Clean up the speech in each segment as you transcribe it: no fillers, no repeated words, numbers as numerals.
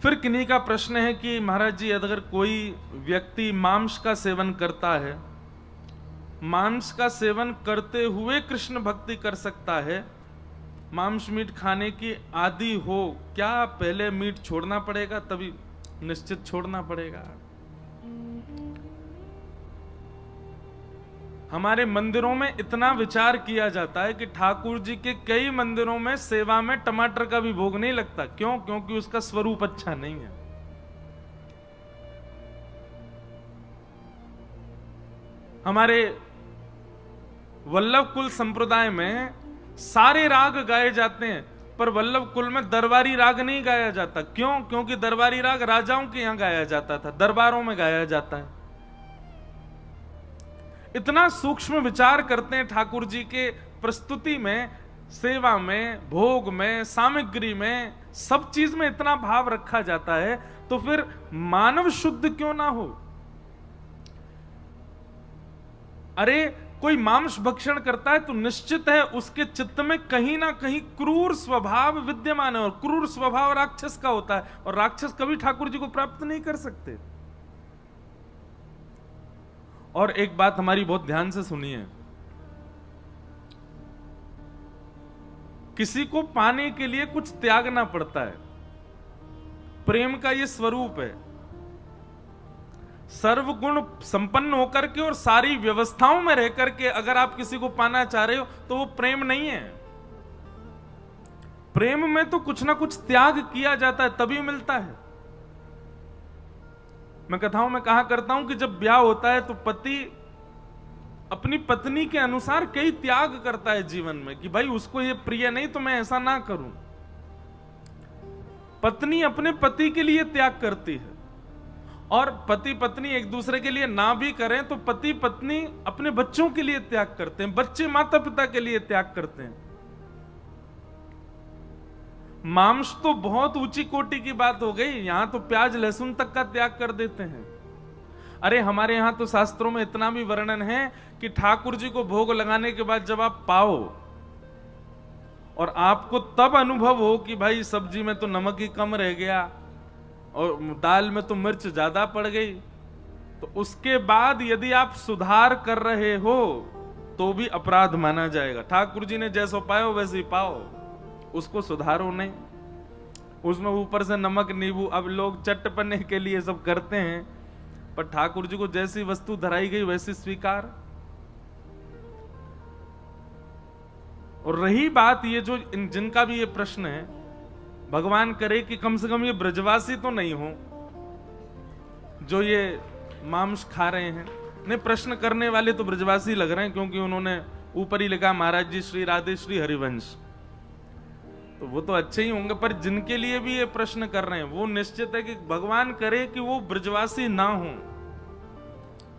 फिर किन्हीं का प्रश्न है कि महाराज जी, अगर कोई व्यक्ति मांस का सेवन करता है, मांस का सेवन करते हुए कृष्ण भक्ति कर सकता है, मांस मीट खाने की आदि हो, क्या पहले मीट छोड़ना पड़ेगा? तभी निश्चित छोड़ना पड़ेगा। हमारे मंदिरों में इतना विचार किया जाता है कि ठाकुर जी के कई मंदिरों में सेवा में टमाटर का भी भोग नहीं लगता। क्यों? क्योंकि उसका स्वरूप अच्छा नहीं है। हमारे वल्लभ कुल संप्रदाय में सारे राग गाए जाते हैं, पर वल्लभ कुल में दरबारी राग नहीं गाया जाता। क्यों? क्योंकि दरबारी राग राजाओं के यहां गाया जाता था, दरबारों में गाया जाता है। इतना सूक्ष्म विचार करते हैं ठाकुर जी के प्रस्तुति में, सेवा में, भोग में, सामग्री में, सब चीज में इतना भाव रखा जाता है। तो फिर मानव शुद्ध क्यों ना हो? अरे कोई मांस भक्षण करता है तो निश्चित है उसके चित्त में कहीं ना कहीं क्रूर स्वभाव विद्यमान है, और क्रूर स्वभाव राक्षस का होता है, और राक्षस कभी ठाकुर जी को प्राप्त नहीं कर सकते। और एक बात हमारी बहुत ध्यान से सुनिए, किसी को पाने के लिए कुछ त्यागना पड़ता है। प्रेम का यह स्वरूप है। सर्वगुण संपन्न होकर के और सारी व्यवस्थाओं में रह करके अगर आप किसी को पाना चाह रहे हो तो वो प्रेम नहीं है। प्रेम में तो कुछ ना कुछ त्याग किया जाता है, तभी मिलता है। मैं कथाओं में कहा करता हूं कि जब ब्याह होता है तो पति अपनी पत्नी के अनुसार कई त्याग करता है जीवन में, कि भाई उसको ये प्रिय नहीं तो मैं ऐसा ना करूं। पत्नी अपने पति के लिए त्याग करती है, और पति पत्नी एक दूसरे के लिए ना भी करें तो पति पत्नी अपने बच्चों के लिए त्याग करते हैं, बच्चे माता पिता के लिए त्याग करते हैं। मांस तो बहुत ऊंची कोटि की बात हो गई, यहां तो प्याज लहसुन तक का त्याग कर देते हैं। अरे हमारे यहां तो शास्त्रों में इतना भी वर्णन है कि ठाकुर जी को भोग लगाने के बाद जब आप पाओ और आपको तब अनुभव हो कि भाई सब्जी में तो नमक ही कम रह गया और दाल में तो मिर्च ज्यादा पड़ गई, तो उसके बाद यदि आप सुधार कर रहे हो तो भी अपराध माना जाएगा। ठाकुर जी ने जैसो पायो वैसे ही पाओ, उसको सुधारो नहीं। उसमें ऊपर से नमक नींबू, अब लोग चटपने के लिए सब करते हैं, पर ठाकुर जी को जैसी वस्तु धराई गई वैसी स्वीकार। और रही बात ये जो जिनका भी ये प्रश्न है, भगवान करे कि कम से कम ये ब्रजवासी तो नहीं हो जो ये मांस खा रहे हैं। नहीं, प्रश्न करने वाले तो ब्रजवासी लग रहे हैं, क्योंकि उन्होंने ऊपर ही लिखा महाराज जी श्री राधे श्री हरिवंश, तो वो तो अच्छे ही होंगे। पर जिनके लिए भी ये प्रश्न कर रहे हैं वो निश्चित है कि भगवान करे कि वो ब्रजवासी ना हो,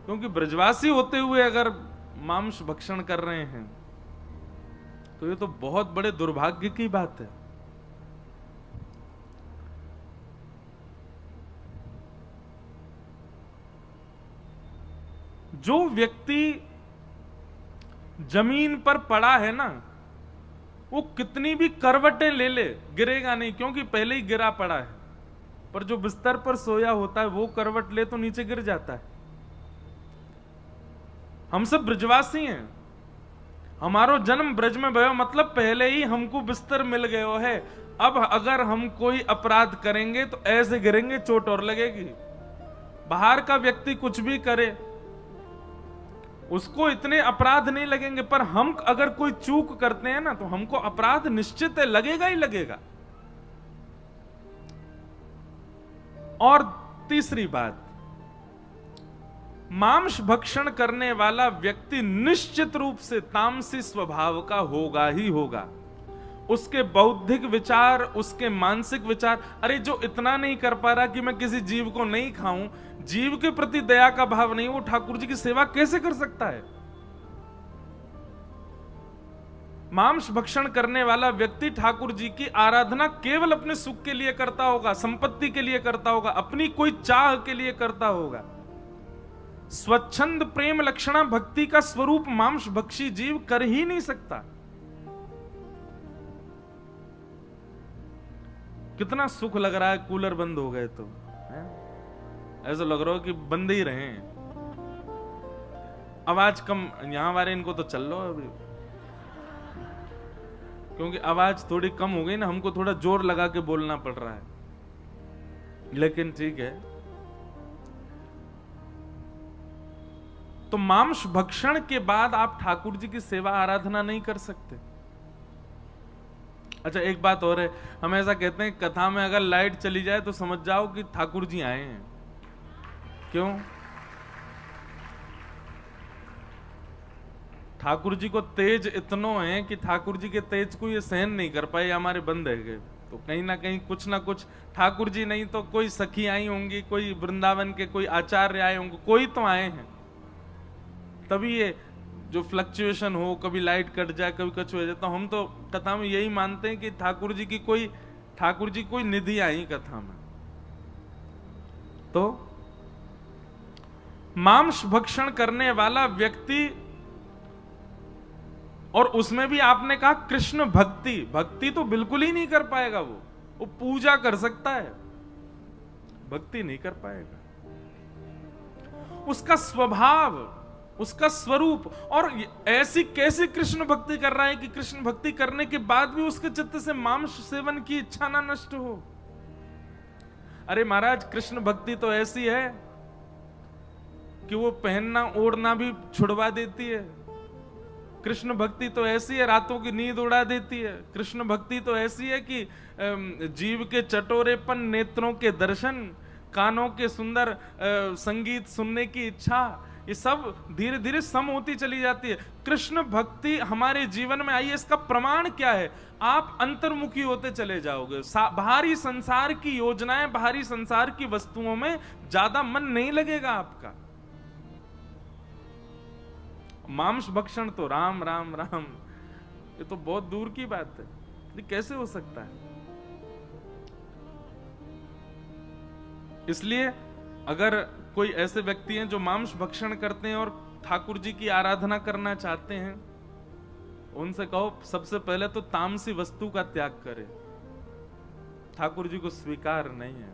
क्योंकि ब्रजवासी होते हुए अगर मांस भक्षण कर रहे हैं तो ये तो बहुत बड़े दुर्भाग्य की बात है। जो व्यक्ति जमीन पर पड़ा है ना, वो कितनी भी करवटें ले ले गिरेगा नहीं, क्योंकि पहले ही गिरा पड़ा है। पर जो बिस्तर पर सोया होता है वो करवट ले तो नीचे गिर जाता है। हम सब ब्रजवासी हैं, हमारो जन्म ब्रज में भयो, मतलब पहले ही हमको बिस्तर मिल गयो है। अब अगर हम कोई अपराध करेंगे तो ऐसे गिरेंगे, चोट और लगेगी। बाहर का व्यक्ति कुछ भी करे उसको इतने अपराध नहीं लगेंगे, पर हम अगर कोई चूक करते हैं ना तो हमको अपराध निश्चित है, लगेगा ही लगेगा। और तीसरी बात, मांस भक्षण करने वाला व्यक्ति निश्चित रूप से तामसी स्वभाव का होगा ही होगा। उसके बौद्धिक विचार, उसके मानसिक विचार, अरे जो इतना नहीं कर पा रहा कि मैं किसी जीव को नहीं खाऊं, जीव के प्रति दया का भाव नहीं, वो ठाकुर जी की सेवा कैसे कर सकता है? मांस भक्षण करने वाला व्यक्ति ठाकुर जी की आराधना केवल अपने सुख के लिए करता होगा, संपत्ति के लिए करता होगा, अपनी कोई चाह के लिए करता होगा। स्वच्छंद प्रेम लक्षणा भक्ति का स्वरूप मांस भक्षी जीव कर ही नहीं सकता। कितना सुख लग रहा है कूलर बंद हो गए तो, है? ऐसा लग रहा हो कि बंद ही रहे। आवाज कम, यहां वाले इनको तो चल लो अभी, क्योंकि आवाज थोड़ी कम हो गई ना, हमको थोड़ा जोर लगा के बोलना पड़ रहा है, लेकिन ठीक है। तो मांस भक्षण के बाद आप ठाकुर जी की सेवा आराधना नहीं कर सकते। अच्छा एक बात और है, हम ऐसा कहते हैं कथा में अगर लाइट चली जाए तो समझ जाओ कि ठाकुर जी आए हैं। क्यों? ठाकुर जी को तेज इतनो है कि ठाकुर जी के तेज को ये सहन नहीं कर पाए, हमारे बंद है गए। तो कहीं ना कहीं कुछ ना कुछ, ठाकुर जी नहीं तो कोई सखी आई होंगी, कोई वृंदावन के कोई आचार्य आए होंगे, कोई तो आए हैं, तभी ये जो फ्लक्चुएशन हो, कभी लाइट कट जाए, कभी कुछ हो जाए। तो हम तो कथा में यही मानते हैं कि ठाकुर जी कोई निधि आई कथा में। तो मांस भक्षण करने वाला व्यक्ति, और उसमें भी आपने कहा कृष्ण भक्ति तो बिल्कुल ही नहीं कर पाएगा। वो पूजा कर सकता है, भक्ति नहीं कर पाएगा। उसका स्वभाव, उसका स्वरूप, और ऐसी कैसी कृष्ण भक्ति कर रहा है कि कृष्ण भक्ति करने के बाद भी उसके चित्त से मांस सेवन की इच्छा ना नष्ट हो। अरे महाराज, कृष्ण भक्ति तो ऐसी है कि वो पहनना ओढ़ना भी छुड़वा देती है। कृष्ण भक्ति तो ऐसी है, रातों की नींद उड़ा देती है। कृष्ण भक्ति तो ऐसी है कि जीव के चटोरेपन, नेत्रों के दर्शन, कानों के सुंदर संगीत सुनने की इच्छा, ये सब धीरे धीरे सम होती चली जाती है। कृष्ण भक्ति हमारे जीवन में आई है, इसका प्रमाण क्या है? आप अंतर्मुखी होते चले जाओगे। बाहरी संसार की योजनाएं, बाहरी संसार की वस्तुओं में ज्यादा मन नहीं लगेगा आपका। मांस भक्षण तो राम राम राम, ये तो बहुत दूर की बात है। ये कैसे हो सकता है? इसलिए अगर कोई ऐसे व्यक्ति हैं जो मांस भक्षण करते हैं और ठाकुर जी की आराधना करना चाहते हैं, उनसे कहो सबसे पहले तो तामसी वस्तु का त्याग करें। ठाकुर जी को स्वीकार नहीं है।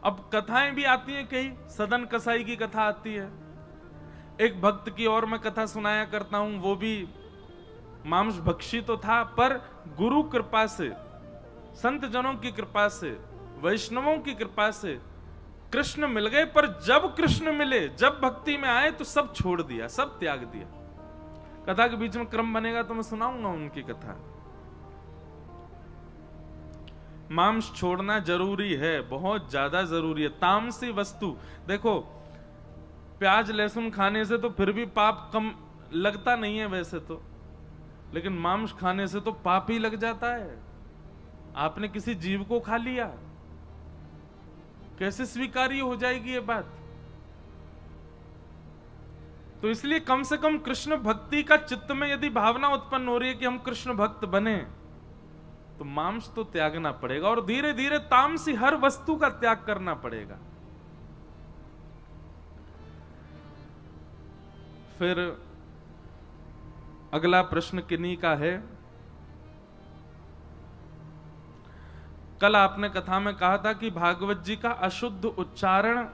अब कथाएं भी आती हैं, कई सदन कसाई की कथा आती है। एक भक्त की और मैं कथा सुनाया करता हूं, वो भी मांस भक्षी तो था, पर गुरु कृपा से, संत जनों की कृपा से, वैष्णवों की कृपा से कृष्ण मिल गए। पर जब कृष्ण मिले, जब भक्ति में आए तो सब छोड़ दिया, सब त्याग दिया। कथा के बीच में क्रम बनेगा तो मैं सुनाऊंगा उनकी कथा। मांस छोड़ना जरूरी है, बहुत ज्यादा जरूरी है। तामसी वस्तु, देखो प्याज लहसुन खाने से तो फिर भी पाप कम लगता नहीं है वैसे तो, लेकिन मांस खाने से तो पाप ही लग जाता है। आपने किसी जीव को खा लिया, कैसे स्वीकार्य हो जाएगी ये बात? तो इसलिए कम से कम कृष्ण भक्ति का चित्त में यदि भावना उत्पन्न हो रही है कि हम कृष्ण भक्त बने, तो मांस तो त्यागना पड़ेगा, और धीरे धीरे तामसी हर वस्तु का त्याग करना पड़ेगा। फिर अगला प्रश्न किन्हीं का है। कल आपने कथा में कहा था कि भागवत जी का अशुद्ध उच्चारण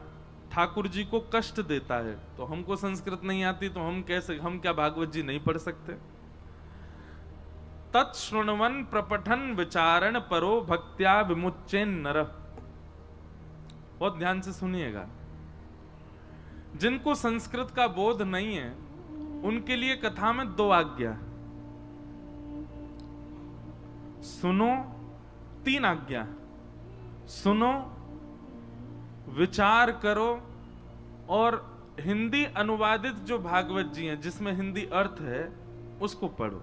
ठाकुर जी को कष्ट देता है। तो हमको संस्कृत नहीं आती तो हम क्या भागवत जी नहीं पढ़ सकते? तत्श्रृण्वन प्रपठन विचारण परो भक्त्या विमुच्चेन नरः। बहुत ध्यान से सुनिएगा। जिनको संस्कृत का बोध नहीं है उनके लिए कथा में दो आज्ञा, सुनो, तीन आज्ञा, सुनो, विचार करो, और हिंदी अनुवादित जो भागवत जी हैं जिसमें हिंदी अर्थ है उसको पढ़ो।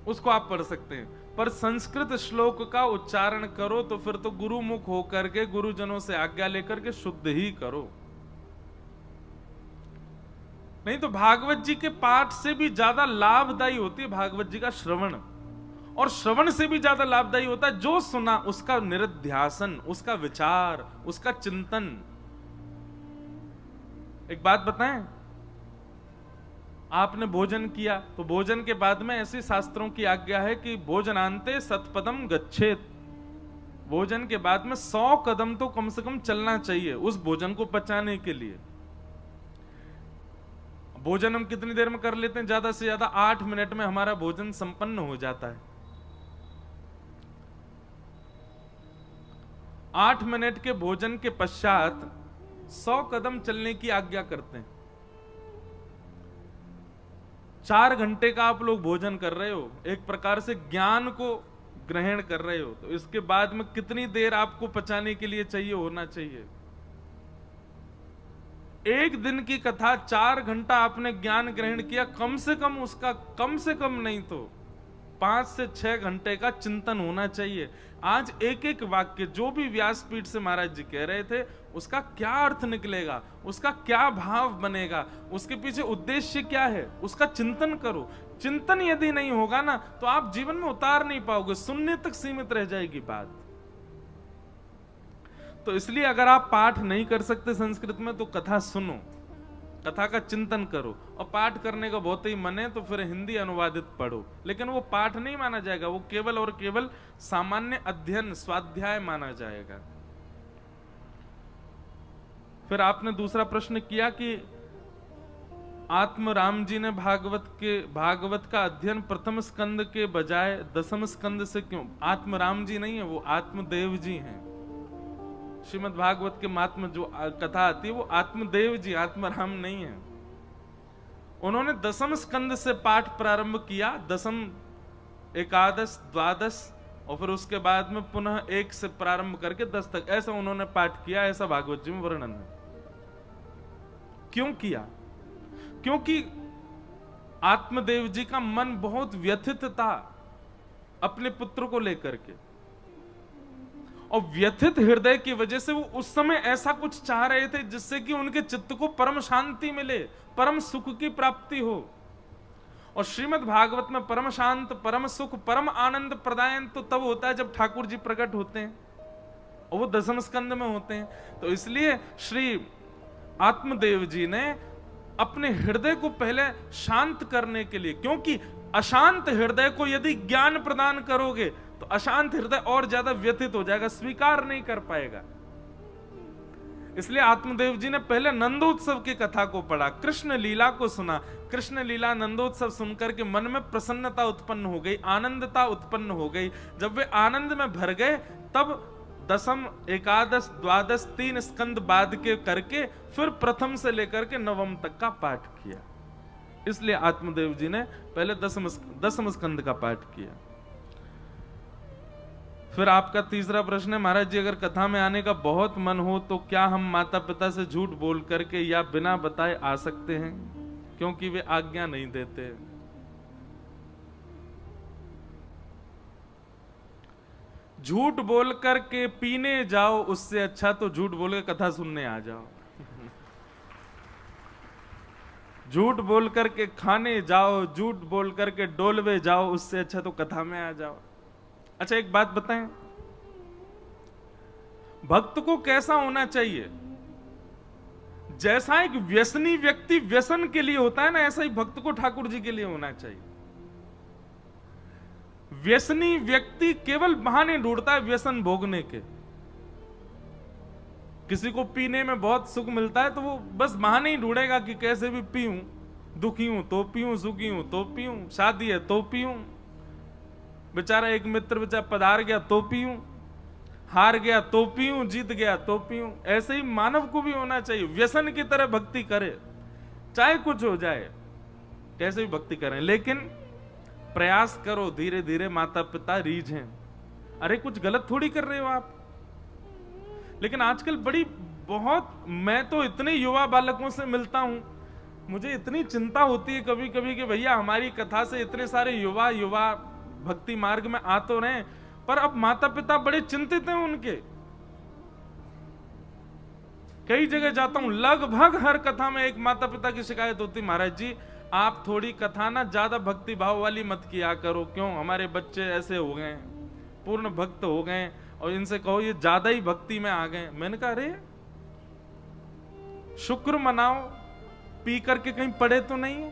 उसको आप पढ़ सकते हैं, पर संस्कृत श्लोक का उच्चारण करो तो फिर तो गुरुमुख होकर के, गुरुजनों से आज्ञा लेकर के शुद्ध ही करो। नहीं तो भागवत जी के पाठ से भी ज्यादा लाभदायी होती है भागवत जी का श्रवण, और श्रवण से भी ज्यादा लाभदायी होता है जो सुना उसका निरध्यासन, उसका विचार, उसका चिंतन। एक बात बताएं, आपने भोजन किया, तो भोजन के बाद में ऐसी शास्त्रों की आज्ञा है कि भोजनांते शतपदम गच्छेत। भोजन के बाद में 100 कदम तो कम से कम चलना चाहिए उस भोजन को पचाने के लिए। भोजन हम कितनी देर में कर लेते हैं? ज्यादा से ज्यादा 8 मिनट में हमारा भोजन संपन्न हो जाता है। 8 मिनट के भोजन के पश्चात 100 कदम चलने की आज्ञा करते हैं। 4 घंटे का आप लोग भोजन कर रहे हो, एक प्रकार से ज्ञान को ग्रहण कर रहे हो, तो इसके बाद में कितनी देर आपको पचाने के लिए चाहिए होना चाहिए? एक दिन की कथा 4 घंटा आपने ज्ञान ग्रहण किया, कम से कम उसका कम से कम नहीं तो 5 से 6 घंटे का चिंतन होना चाहिए। आज एक एक वाक्य जो भी व्यासपीठ से महाराज जी कह रहे थे उसका क्या अर्थ निकलेगा, उसका क्या भाव बनेगा, उसके पीछे उद्देश्य क्या है, उसका चिंतन करो। चिंतन यदि नहीं होगा ना तो आप जीवन में उतार नहीं पाओगे, सुनने तक सीमित रह जाएगी बात। तो इसलिए अगर आप पाठ नहीं कर सकते संस्कृत में तो कथा सुनो, कथा का चिंतन करो, और पाठ करने का बहुत ही मन है तो फिर हिंदी अनुवादित पढ़ो, लेकिन वो पाठ नहीं माना जाएगा, वो केवल और केवल सामान्य अध्ययन स्वाध्याय माना जाएगा। फिर आपने दूसरा प्रश्न किया कि आत्म राम जी ने भागवत का अध्ययन प्रथम स्कंद के बजाय दसम स्कंद से क्यों? आत्म राम जी नहीं है, वो आत्मदेव जी हैं। श्रीमद् भागवत के महात्म जो कथा आती है वो आत्मदेव जी, आत्मराम नहीं है। उन्होंने दसम स्कंद से पाठ प्रारंभ किया, दसम, एकादश, द्वादश, और फिर उसके बाद में पुनः 1 से प्रारंभ करके 10 तक, ऐसा उन्होंने पाठ किया, ऐसा भागवत जी में वर्णन है। क्यों किया? क्योंकि आत्मदेव जी का मन बहुत व्यथित था अपने पुत्र को लेकर के, और व्यथित हृदय की वजह से वो उस समय ऐसा कुछ चाह रहे थे जिससे कि उनके चित्त को परम शांति मिले, परम सुख की प्राप्ति हो। और श्रीमद् भागवत में परम शांत, परम सुख, परम आनंद प्रदायन तो तब होता है जब ठाकुर जी प्रकट होते हैं, और वो दसम स्कंद में होते हैं। तो इसलिए श्री आत्मदेव जी ने अपने हृदय को पहले शांत करने के लिए, क्योंकि अशांत हृदय को यदि ज्ञान प्रदान करोगे तो अशांत हृदय और ज्यादा व्यथित हो जाएगा, स्वीकार नहीं कर पाएगा। इसलिए आत्मदेव जी ने पहले नंदोत्सव की कथा को पढ़ा, कृष्ण लीला को सुना। कृष्ण लीला नंदोत्सव सुनकर के मन में प्रसन्नता उत्पन्न हो गई, आनंदता उत्पन्न हो गई। जब वे आनंद में भर गए तब दसम, एकादश, द्वादश, 3 स्कंद बाद के करके फिर प्रथम से लेकर के नवम तक का पाठ किया। इसलिए आत्मदेव जी ने पहले दसम स्कंद का पाठ किया। फिर आपका तीसरा प्रश्न है, महाराज जी अगर कथा में आने का बहुत मन हो तो क्या हम माता पिता से झूठ बोल करके या बिना बताए आ सकते हैं, क्योंकि वे आज्ञा नहीं देते? झूठ बोल करके पीने जाओ उससे अच्छा तो झूठ बोल के कथा सुनने आ जाओ। झूठ बोल करके खाने जाओ, झूठ बोल करके डोलवे जाओ, उससे अच्छा तो कथा में आ जाओ। अच्छा एक बात बताएं, भक्त को कैसा होना चाहिए? जैसा एक व्यसनी व्यक्ति व्यसन के लिए होता है ना, ऐसा ही भक्त को ठाकुर जी के लिए होना चाहिए। व्यसनी व्यक्ति केवल बहाने ढूंढता है व्यसन भोगने के। किसी को पीने में बहुत सुख मिलता है तो वो बस बहाने ही ढूंढेगा कि कैसे भी पीऊं, दुखी हूं तो पीऊं, सुखी हूं तो पीऊं, शादी है तो पीऊं, बेचारा एक मित्र बेचारा पधार गया तो पीऊं, हार गया तो पीऊं, जीत गया तो पीऊं। ऐसे ही मानव को भी होना चाहिए, व्यसन की तरह भक्ति करे, चाहे कुछ हो जाए, कैसे भी भक्ति करें, लेकिन प्रयास करो धीरे धीरे। माता पिता रीझ हैं, अरे कुछ गलत थोड़ी कर रहे हो आप। लेकिन आजकल मैं तो इतने युवा बालकों से मिलता हूं, मुझे इतनी चिंता होती है कभी कभी कि भैया हमारी कथा से इतने सारे युवा भक्ति मार्ग में आ तो रहे, पर अब माता पिता बड़े चिंतित हैं उनके। कई जगह जाता हूं, लगभग हर कथा में एक माता पिता की शिकायत होती, महाराज जी आप थोड़ी कथा ना ज्यादा भक्ति भाव वाली मत किया करो, क्यों हमारे बच्चे ऐसे हो गए, पूर्ण भक्त हो गए, और इनसे कहो ये ज्यादा ही भक्ति में आ गए। मैंने कहा अरे शुक्र मनाओ, पी करके कहीं पड़े तो नहीं है,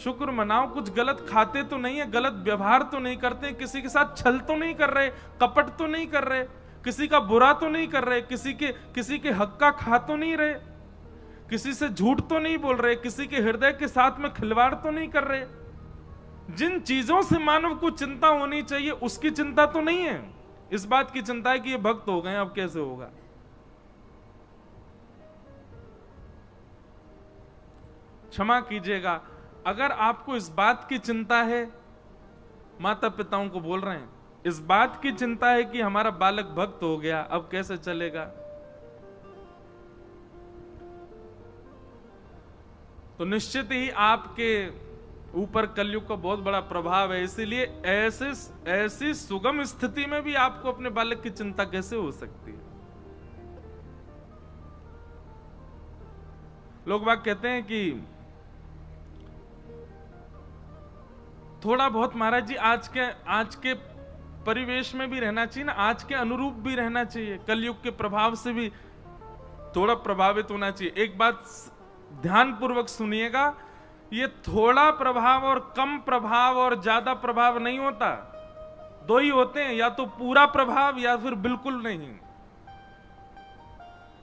शुक्र मनाओ, कुछ गलत खाते तो नहीं है, गलत व्यवहार तो नहीं करते, किसी के साथ छल तो नहीं कर रहे, कपट तो नहीं कर रहे, किसी का बुरा तो नहीं कर रहे, किसी के हक का खा तो नहीं रहे, किसी से झूठ तो नहीं बोल रहे, किसी के हृदय के साथ में खिलवाड़ तो नहीं कर रहे। जिन चीजों से मानव को चिंता होनी चाहिए उसकी चिंता तो नहीं है। इस बात की चिंता है कि ये भक्त हो गए, अब कैसे होगा। क्षमा कीजिएगा, अगर आपको इस बात की चिंता है, माता पिताओं को बोल रहे हैं, इस बात की चिंता है कि हमारा बालक भक्त हो गया, अब कैसे चलेगा, तो निश्चित ही आपके ऊपर कलयुग का बहुत बड़ा प्रभाव है। इसीलिए ऐसी सुगम स्थिति में भी आपको अपने बालक की चिंता कैसे हो सकती है। लोग बात कहते हैं कि थोड़ा बहुत महाराज जी आज के परिवेश में भी रहना चाहिए ना, आज के अनुरूप भी रहना चाहिए, कलयुग के प्रभाव से भी थोड़ा प्रभावित होना चाहिए। एक बात ध्यान पूर्वक सुनिएगा, ये थोड़ा प्रभाव और कम प्रभाव और ज्यादा प्रभाव नहीं होता, दो ही होते हैं, या तो पूरा प्रभाव या फिर बिल्कुल नहीं।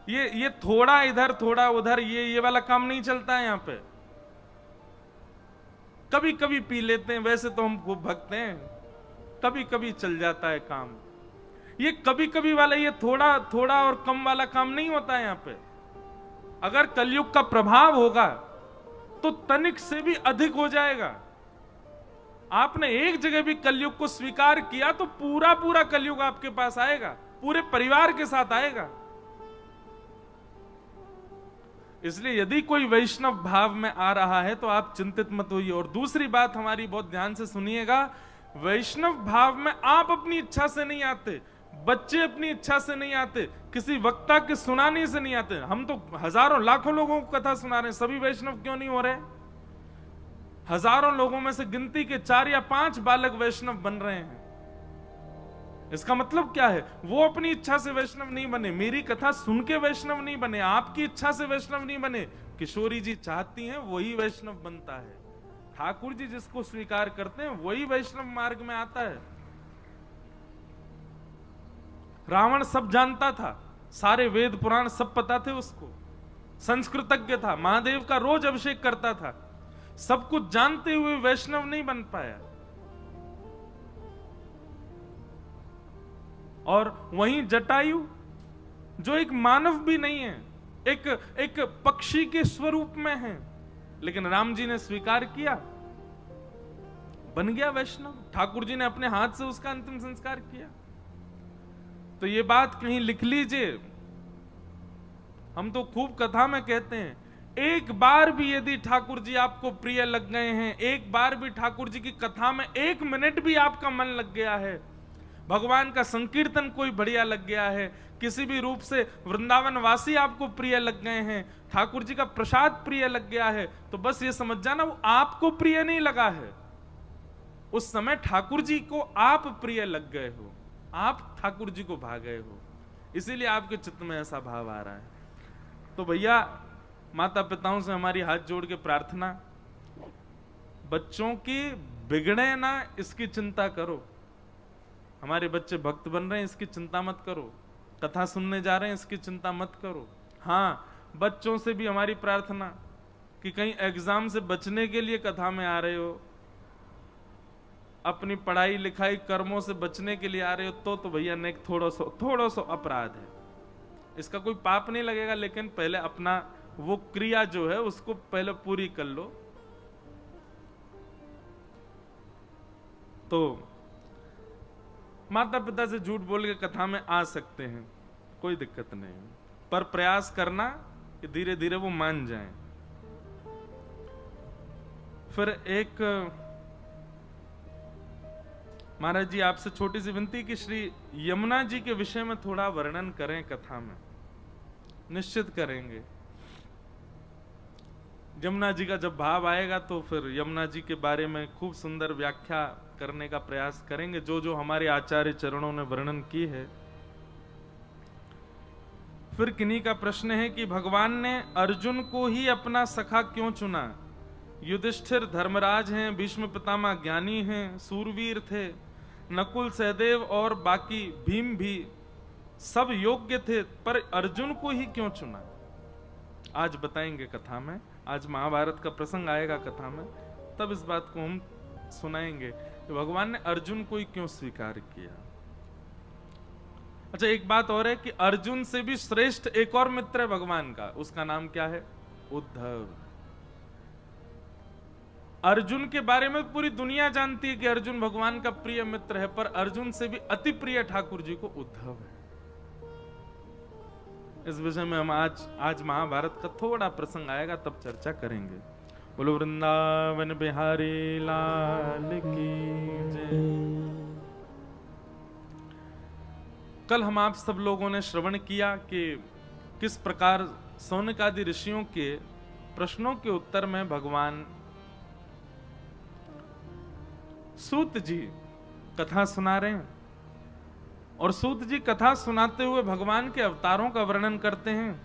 ये थोड़ा इधर थोड़ा उधर ये वाला काम नहीं चलता है। यहां पे कभी कभी पी लेते हैं, वैसे तो हम खूब भक्त हैं, कभी कभी चल जाता है काम। ये कभी कभी वाला, ये थोड़ा थोड़ा और कम वाला काम नहीं होता है। यहां पे अगर कलयुग का प्रभाव होगा तो तनिक से भी अधिक हो जाएगा। आपने एक जगह भी कलयुग को स्वीकार किया तो पूरा पूरा कलयुग आपके पास आएगा, पूरे परिवार के साथ आएगा। इसलिए यदि कोई वैष्णव भाव में आ रहा है तो आप चिंतित मत होइए। और दूसरी बात हमारी बहुत ध्यान से सुनिएगा, वैष्णव भाव में आप अपनी इच्छा से नहीं आते, बच्चे अपनी इच्छा से नहीं आते, किसी वक्ता के सुनाने से नहीं आते। हम तो हजारों लाखों लोगों को कथा सुना रहे हैं, सभी वैष्णव क्यों नहीं हो रहे? हजारों लोगों में से गिनती के 4 या 5 बालक वैष्णव बन रहे हैं। इसका मतलब क्या है? वो अपनी इच्छा से वैष्णव नहीं बने, मेरी कथा सुन के वैष्णव नहीं बने, आपकी इच्छा से वैष्णव नहीं बने। किशोरी जी चाहती हैं वही वैष्णव बनता है, ठाकुर जी जिसको स्वीकार करते हैं वही वैष्णव मार्ग में आता है। रावण सब जानता था, सारे वेद पुराण सब पता थे उसको, संस्कृतज्ञ था, महादेव का रोज अभिषेक करता था, सब कुछ जानते हुए वैष्णव नहीं बन पाया। और वहीं जटायु जो एक मानव भी नहीं है, एक पक्षी के स्वरूप में है, लेकिन राम जी ने स्वीकार किया, बन गया वैष्णव। ठाकुर जी ने अपने हाथ से उसका अंतिम संस्कार किया। तो ये बात कहीं लिख लीजिए, हम तो खूब कथा में कहते हैं, एक बार भी यदि ठाकुर जी आपको प्रिय लग गए हैं, एक बार भी ठाकुर जी की कथा में 1 मिनट भी आपका मन लग गया है, भगवान का संकीर्तन कोई बढ़िया लग गया है, किसी भी रूप से वृंदावन वासी आपको प्रिय लग गए हैं, ठाकुर जी का प्रसाद प्रिय लग गया है, तो बस ये समझ जाना वो आपको प्रिय नहीं लगा है, उस समय ठाकुर जी को आप प्रिय लग गए हो, आप ठाकुर जी को भा गए हो, इसीलिए आपके चित्त में ऐसा भाव आ रहा है। तो भैया माता पिताओं से हमारी हाथ जोड़ के प्रार्थना, बच्चों की बिगड़े ना इसकी चिंता करो। हमारे बच्चे भक्त बन रहे हैं इसकी चिंता मत करो, कथा सुनने जा रहे हैं इसकी चिंता मत करो। हाँ, बच्चों से भी हमारी प्रार्थना कि कहीं एग्जाम से बचने के लिए कथा में आ रहे हो, अपनी पढ़ाई लिखाई कर्मों से बचने के लिए आ रहे हो, तो भैया नेक थोड़ा सा अपराध है, इसका कोई पाप नहीं लगेगा, लेकिन पहले अपना वो क्रिया जो है उसको पहले पूरी कर लो। तो माता पिता से झूठ बोल के कथा में आ सकते हैं, कोई दिक्कत नहीं, पर प्रयास करना कि धीरे धीरे वो मान जाएं। फिर एक महाराज जी आपसे छोटी सी विनती कि श्री यमुना जी के विषय में थोड़ा वर्णन करें कथा में। निश्चित करेंगे, यमुना जी का जब भाव आएगा तो फिर यमुना जी के बारे में खूब सुंदर व्याख्या करने का प्रयास करेंगे, जो जो हमारे आचार्य चरणों ने वर्णन की है। फिर किन्हीं का प्रश्न है कि भगवान ने अर्जुन को ही अपना सखा क्यों चुना, युधिष्ठिर धर्मराज हैं, भीष्म पितामह ज्ञानी हैं, सूरवीर थे, नकुल सहदेव और बाकी भीम भी सब योग्य थे, पर अर्जुन को ही क्यों चुना? आज बताएंगे कथा में, आज महाभारत का प्रसंग आएगा कथा में, तब इस बात को हम सुनाएंगे कि भगवान ने अर्जुन को ही क्यों स्वीकार किया। अच्छा, एक बात और है कि अर्जुन से भी श्रेष्ठ एक और मित्र है भगवान का, उसका नाम क्या है? उद्धव। अर्जुन के बारे में पूरी दुनिया जानती है कि अर्जुन भगवान का प्रिय मित्र है, पर अर्जुन से भी अति प्रिय ठाकुर जी को उद्धव है। इस विषय में हम आज महाभारत का थोड़ा प्रसंग आएगा, तब चर्चा करेंगे। बोलो वृंदावन बिहारी लाल की जय। कल हम आप सब लोगों ने श्रवण किया कि किस प्रकार सौनक आदि ऋषियों के प्रश्नों के उत्तर में भगवान सूत जी कथा सुना रहे हैं, और सूत जी कथा सुनाते हुए भगवान के अवतारों का वर्णन करते हैं।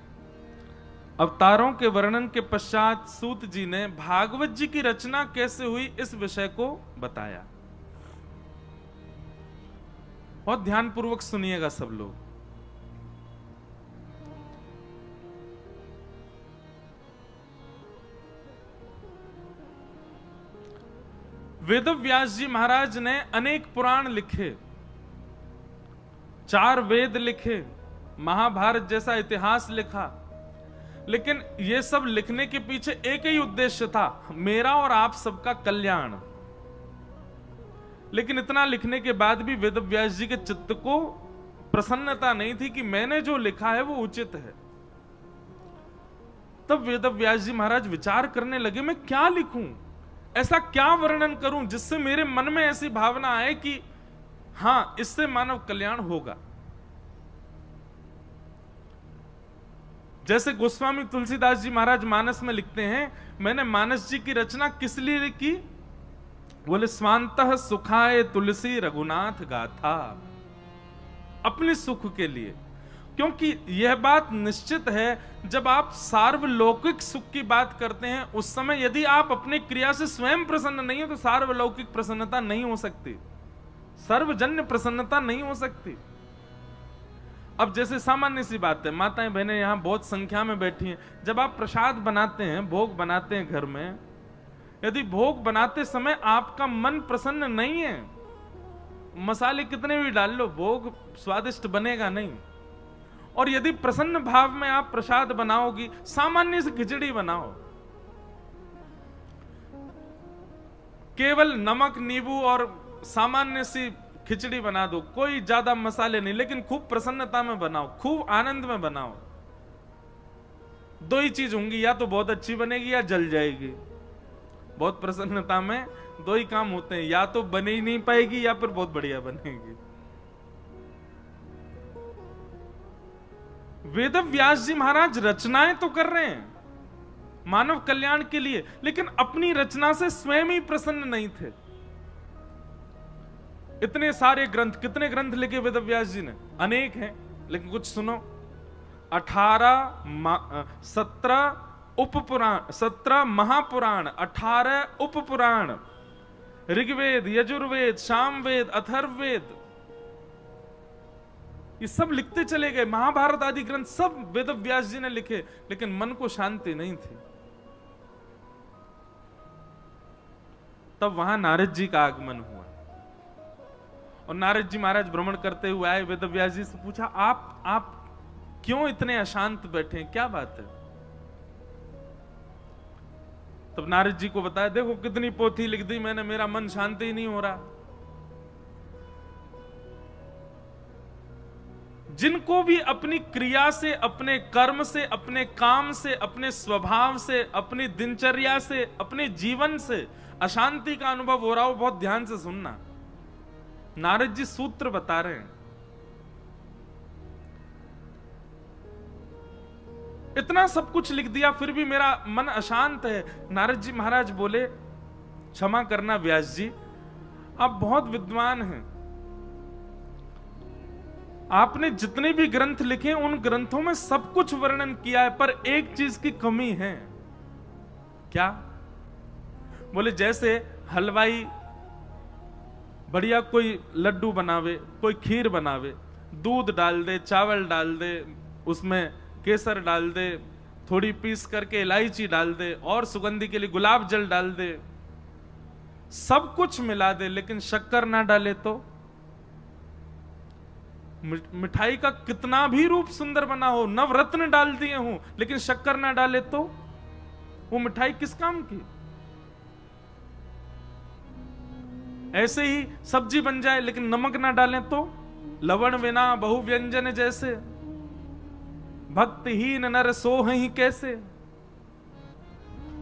अवतारों के वर्णन के पश्चात सूत जी ने भागवत जी की रचना कैसे हुई इस विषय को बताया। बहुत ध्यानपूर्वक सुनिएगा सब लोग। वेद व्यास जी महाराज ने अनेक पुराण लिखे, 4 वेद लिखे, महाभारत जैसा इतिहास लिखा, लेकिन ये सब लिखने के पीछे एक ही उद्देश्य था, मेरा और आप सबका कल्याण। लेकिन इतना लिखने के बाद भी वेद व्यास जी के चित्त को प्रसन्नता नहीं थी कि मैंने जो लिखा है वो उचित है। तब वेद व्यास जी महाराज विचार करने लगे, मैं क्या लिखूं, ऐसा क्या वर्णन करूं जिससे मेरे मन में ऐसी भावना आए कि हां, इससे मानव कल्याण होगा। जैसे गोस्वामी तुलसीदास जी महाराज मानस में लिखते हैं, मैंने मानस जी की रचना किस लिए की? बोले स्वांतः सुखाय तुलसी रघुनाथ गाथा, अपने सुख के लिए। क्योंकि यह बात निश्चित है, जब आप सार्वलौकिक सुख की बात करते हैं उस समय यदि आप अपनी क्रिया से स्वयं प्रसन्न नहीं हो तो सार्वलौकिक प्रसन्नता नहीं हो सकती, सर्वजन्य प्रसन्नता नहीं हो सकती। अब जैसे सामान्य सी बात है, माताएं बहनें यहां बहुत संख्या में बैठी हैं, जब आप प्रसाद बनाते हैं, भोग बनाते हैं घर में, यदि भोग बनाते समय आपका मन प्रसन्न नहीं है, मसाले कितने भी डाल लो, भोग स्वादिष्ट बनेगा नहीं। और यदि प्रसन्न भाव में आप प्रसाद बनाओगी, सामान्य सी खिचड़ी बनाओ, केवल नमक नींबू और सामान्य सी खिचड़ी बना दो, कोई ज्यादा मसाले नहीं, लेकिन खूब प्रसन्नता में बनाओ, खूब आनंद में बनाओ। 2 ही चीज होंगी, या तो बहुत अच्छी बनेगी या जल जाएगी। बहुत प्रसन्नता में 2 ही काम होते हैं, या तो बने ही नहीं पाएगी या फिर बहुत बढ़िया बनेगी। वेद व्यास जी महाराज रचनाएं तो कर रहे हैं मानव कल्याण के लिए, लेकिन अपनी रचना से स्वयं ही प्रसन्न नहीं थे। इतने सारे ग्रंथ, कितने ग्रंथ लिखे वेद व्यास जी ने? अनेक हैं, लेकिन कुछ सुनो। 17 उपपुराण, 17 महापुराण, 18 उपपुराण, ऋग्वेद, यजुर्वेद, सामवेद, अथर्ववेद, ये सब लिखते चले गए। महाभारत आदि ग्रंथ सब वेद व्यास जी ने लिखे, लेकिन मन को शांति नहीं थी। तब वहां नारद जी का आगमन हुआ, और नारद जी महाराज भ्रमण करते हुए आए, वेद व्यास जी से पूछा, आप क्यों इतने अशांत बैठे हैं, क्या बात है? तब नारद जी को बताया, देखो कितनी पोथी लिख दी मैंने, मेरा मन शांति ही नहीं हो रहा। जिनको भी अपनी क्रिया से, अपने कर्म से, अपने काम से, अपने स्वभाव से, अपनी दिनचर्या से, अपने जीवन से अशांति का अनुभव हो रहा हो, बहुत ध्यान से सुनना। नारद जी सूत्र बता रहे हैं। इतना सब कुछ लिख दिया फिर भी मेरा मन अशांत है। नारद जी महाराज बोले, क्षमा करना व्यास जी, आप बहुत विद्वान हैं, आपने जितने भी ग्रंथ लिखे उन ग्रंथों में सब कुछ वर्णन किया है, पर एक चीज की कमी है। क्या? बोले जैसे हलवाई बढ़िया कोई लड्डू बनावे, कोई खीर बनावे, दूध डाल दे, चावल डाल दे, उसमें केसर डाल दे, थोड़ी पीस करके इलायची डाल दे और सुगंधी के लिए गुलाब जल डाल दे, सब कुछ मिला दे, लेकिन शक्कर ना डाले तो मिठाई का कितना भी रूप सुंदर बना हो, नवरत्न डाल दिए हो, लेकिन शक्कर ना डाले तो वो मिठाई किस काम की। ऐसे ही सब्जी बन जाए लेकिन नमक ना डालें तो लवण विना बहु व्यंजन जैसे, भक्तिहीन नर सोहि कैसे।